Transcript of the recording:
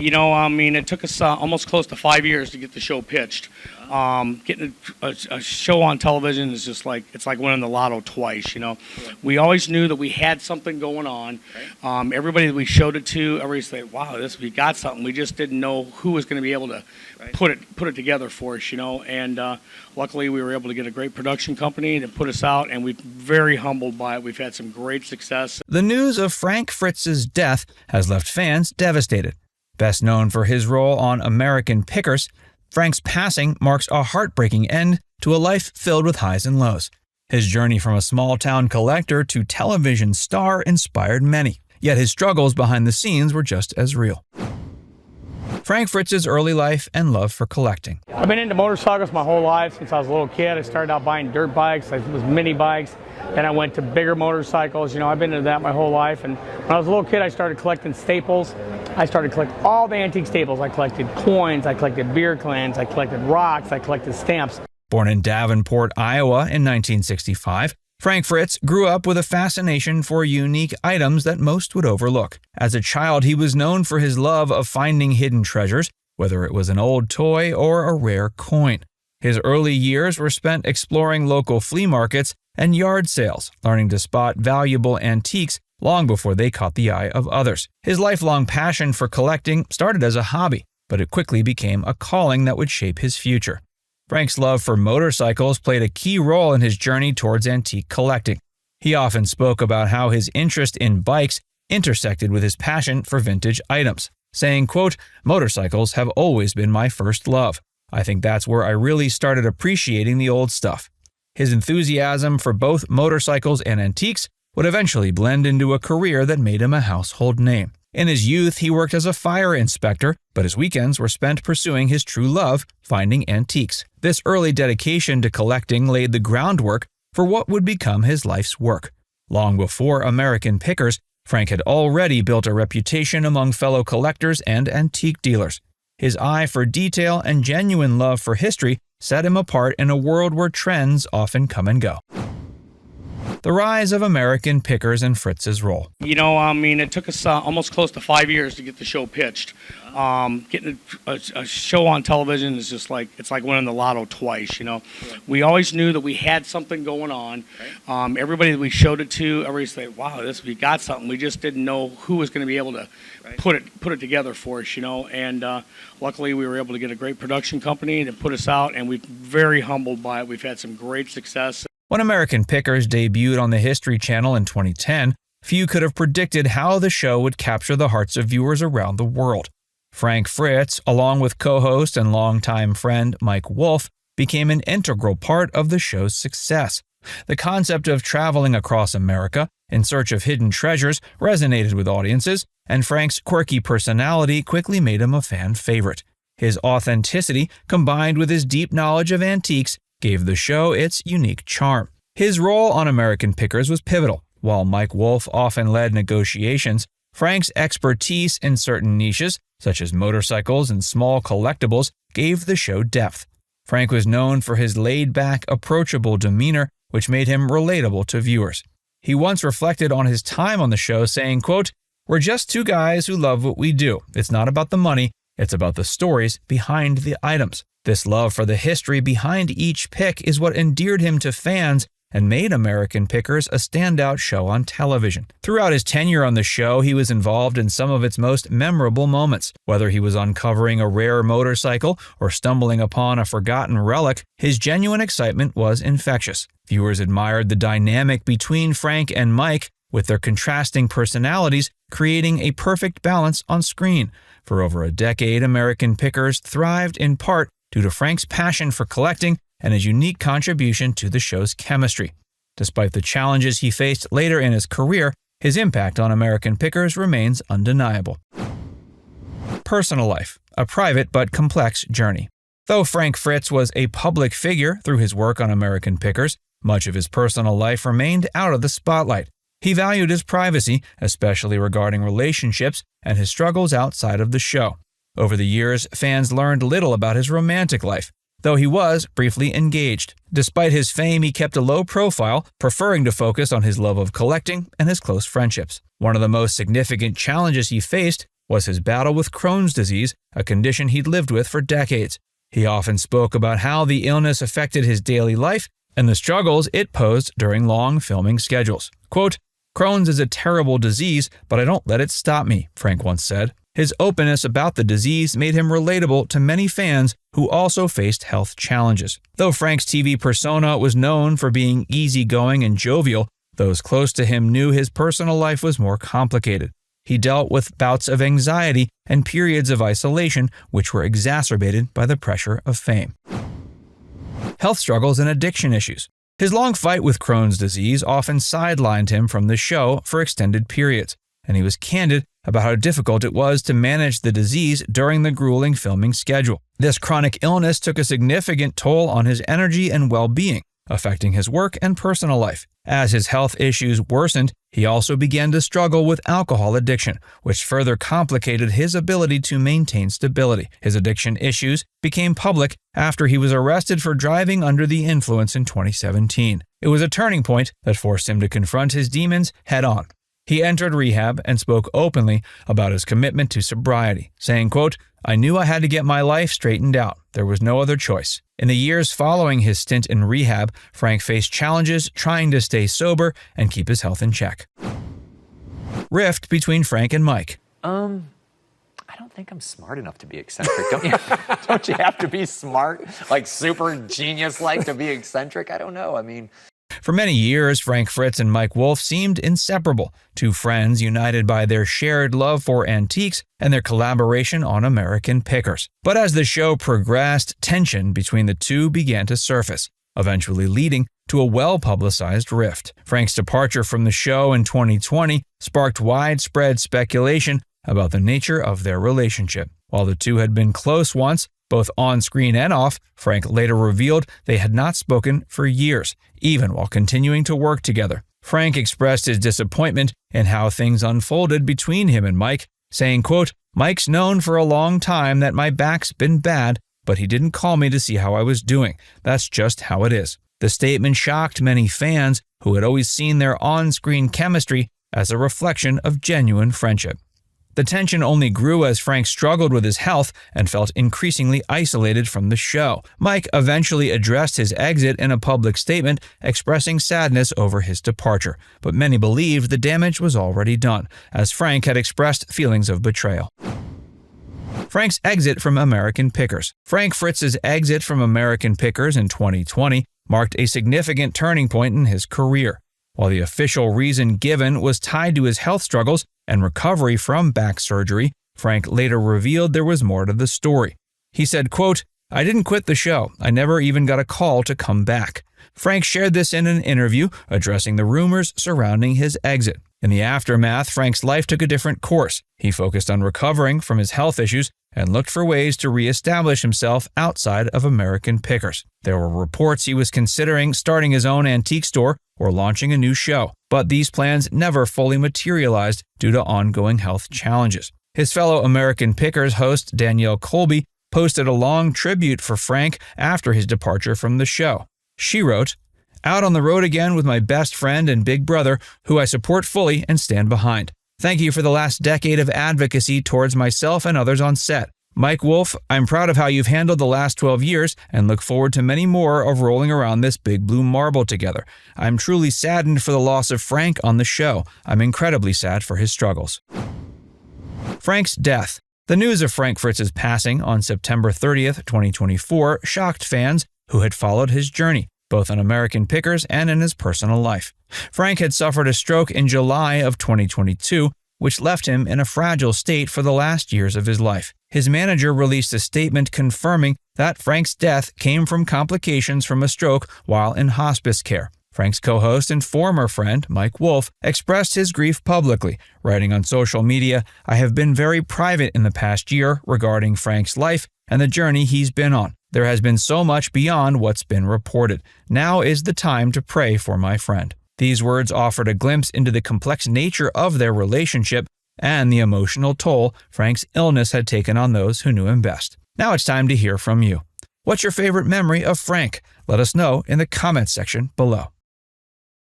It took us almost close to 5 years to get the show pitched. Getting a show on television is just like, it's like winning the lotto twice. We always knew that we had something going on. Everybody that we showed it to, everybody said, wow, we got something. We just didn't know who was going to be able to put it together for us, and luckily we were able to get a great production company to put us out, and we're very humbled by it. We've had some great success. The news of Frank Fritz's death has left fans devastated. Best known for his role on American Pickers, Frank's passing marks a heartbreaking end to a life filled with highs and lows. His journey from a small-town collector to television star inspired many, yet his struggles behind the scenes were just as real. Frank Fritz's early life and love for collecting. I've been into motorcycles my whole life since I was a little kid. I started out buying dirt bikes, it was mini bikes. Then I went to bigger motorcycles. I've been into that my whole life. And when I was a little kid, I started collecting staples. I started collecting all the antique staples. I collected coins, I collected beer cans, I collected rocks, I collected stamps. Born in Davenport, Iowa in 1965, Frank Fritz grew up with a fascination for unique items that most would overlook. As a child, he was known for his love of finding hidden treasures, whether it was an old toy or a rare coin. His early years were spent exploring local flea markets and yard sales, learning to spot valuable antiques long before they caught the eye of others. His lifelong passion for collecting started as a hobby, but it quickly became a calling that would shape his future. Frank's love for motorcycles played a key role in his journey towards antique collecting. He often spoke about how his interest in bikes intersected with his passion for vintage items, saying, quote, "Motorcycles have always been my first love. I think that's where I really started appreciating the old stuff." His enthusiasm for both motorcycles and antiques would eventually blend into a career that made him a household name. In his youth, he worked as a fire inspector, but his weekends were spent pursuing his true love, finding antiques. This early dedication to collecting laid the groundwork for what would become his life's work. Long before American Pickers, Frank had already built a reputation among fellow collectors and antique dealers. His eye for detail and genuine love for history set him apart in a world where trends often come and go. The rise of American Pickers and Fritz's role. It took us almost close to 5 years to get the show pitched. Getting a show on television is just like, it's like winning the lotto twice. We always knew that we had something going on. Everybody that we showed it to, everybody said, wow, we got something. We just didn't know who was going to be able to put it together for us, and luckily we were able to get a great production company to put us out, and we're very humbled by it. We've had some great success. When American Pickers debuted on the History Channel in 2010, few could have predicted how the show would capture the hearts of viewers around the world. Frank Fritz, along with co-host and longtime friend Mike Wolfe, became an integral part of the show's success. The concept of traveling across America in search of hidden treasures resonated with audiences, and Frank's quirky personality quickly made him a fan favorite. His authenticity, combined with his deep knowledge of antiques, gave the show its unique charm. His role on American Pickers was pivotal. While Mike Wolfe often led negotiations, Frank's expertise in certain niches, such as motorcycles and small collectibles, gave the show depth. Frank was known for his laid-back, approachable demeanor, which made him relatable to viewers. He once reflected on his time on the show, saying, quote, "We're just two guys who love what we do. It's not about the money, it's about the stories behind the items." This love for the history behind each pick is what endeared him to fans and made American Pickers a standout show on television. Throughout his tenure on the show, he was involved in some of its most memorable moments. Whether he was uncovering a rare motorcycle or stumbling upon a forgotten relic, his genuine excitement was infectious. Viewers admired the dynamic between Frank and Mike, with their contrasting personalities creating a perfect balance on screen. For over a decade, American Pickers thrived in part due to Frank's passion for collecting and his unique contribution to the show's chemistry. Despite the challenges he faced later in his career, his impact on American Pickers remains undeniable. Personal life, a private but complex journey. Though Frank Fritz was a public figure through his work on American Pickers, much of his personal life remained out of the spotlight. He valued his privacy, especially regarding relationships and his struggles outside of the show. Over the years, fans learned little about his romantic life, though he was briefly engaged. Despite his fame, he kept a low profile, preferring to focus on his love of collecting and his close friendships. One of the most significant challenges he faced was his battle with Crohn's disease, a condition he'd lived with for decades. He often spoke about how the illness affected his daily life and the struggles it posed during long filming schedules. Quote, "Crohn's is a terrible disease, but I don't let it stop me," Frank once said. His openness about the disease made him relatable to many fans who also faced health challenges. Though Frank's TV persona was known for being easygoing and jovial, those close to him knew his personal life was more complicated. He dealt with bouts of anxiety and periods of isolation, which were exacerbated by the pressure of fame. Health struggles and addiction issues. His long fight with Crohn's disease often sidelined him from the show for extended periods, and he was candid about how difficult it was to manage the disease during the grueling filming schedule. This chronic illness took a significant toll on his energy and well-being, affecting his work and personal life. As his health issues worsened, he also began to struggle with alcohol addiction, which further complicated his ability to maintain stability. His addiction issues became public after he was arrested for driving under the influence in 2017. It was a turning point that forced him to confront his demons head-on. He entered rehab and spoke openly about his commitment to sobriety, saying, quote, "I knew I had to get my life straightened out. There was no other choice." In the years following his stint in rehab, Frank faced challenges trying to stay sober and keep his health in check. Rift between Frank and Mike. I don't think I'm smart enough to be eccentric. Don't you have to be smart, like super genius-like to be eccentric? I don't know. I mean, for many years, Frank Fritz and Mike Wolfe seemed inseparable, two friends united by their shared love for antiques and their collaboration on American Pickers. But as the show progressed, tension between the two began to surface, eventually leading to a well-publicized rift. Frank's departure from the show in 2020 sparked widespread speculation about the nature of their relationship. While the two had been close once, both on-screen and off, Frank later revealed they had not spoken for years, even while continuing to work together. Frank expressed his disappointment in how things unfolded between him and Mike, saying, quote, "Mike's known for a long time that my back's been bad, but he didn't call me to see how I was doing. That's just how it is." The statement shocked many fans who had always seen their on-screen chemistry as a reflection of genuine friendship. The tension only grew as Frank struggled with his health and felt increasingly isolated from the show. Mike eventually addressed his exit in a public statement, expressing sadness over his departure, but many believed the damage was already done, as Frank had expressed feelings of betrayal. Frank's exit from American Pickers. Frank Fritz's exit from American Pickers in 2020 marked a significant turning point in his career. While the official reason given was tied to his health struggles and recovery from back surgery, Frank later revealed there was more to the story. He said, quote, "I didn't quit the show. I never even got a call to come back." Frank shared this in an interview addressing the rumors surrounding his exit. In the aftermath, Frank's life took a different course. He focused on recovering from his health issues and looked for ways to reestablish himself outside of American Pickers. There were reports he was considering starting his own antique store or launching a new show, but these plans never fully materialized due to ongoing health challenges. His fellow American Pickers host Danielle Colby posted a long tribute for Frank after his departure from the show. She wrote, "Out on the road again with my best friend and big brother, who I support fully and stand behind. Thank you for the last decade of advocacy towards myself and others on set. Mike Wolfe, I'm proud of how you've handled the last 12 years and look forward to many more of rolling around this big blue marble together. I'm truly saddened for the loss of Frank on the show. I'm incredibly sad for his struggles." Frank's death. The news of Frank Fritz's passing on September 30th, 2024 shocked fans who had followed his journey, both on American Pickers and in his personal life. Frank had suffered a stroke in July of 2022, which left him in a fragile state for the last years of his life. His manager released a statement confirming that Frank's death came from complications from a stroke while in hospice care. Frank's co-host and former friend, Mike Wolfe, expressed his grief publicly, writing on social media, "I have been very private in the past year regarding Frank's life and the journey he's been on. There has been so much beyond what's been reported. Now is the time to pray for my friend." These words offered a glimpse into the complex nature of their relationship and the emotional toll Frank's illness had taken on those who knew him best. Now it's time to hear from you. What's your favorite memory of Frank? Let us know in the comments section below.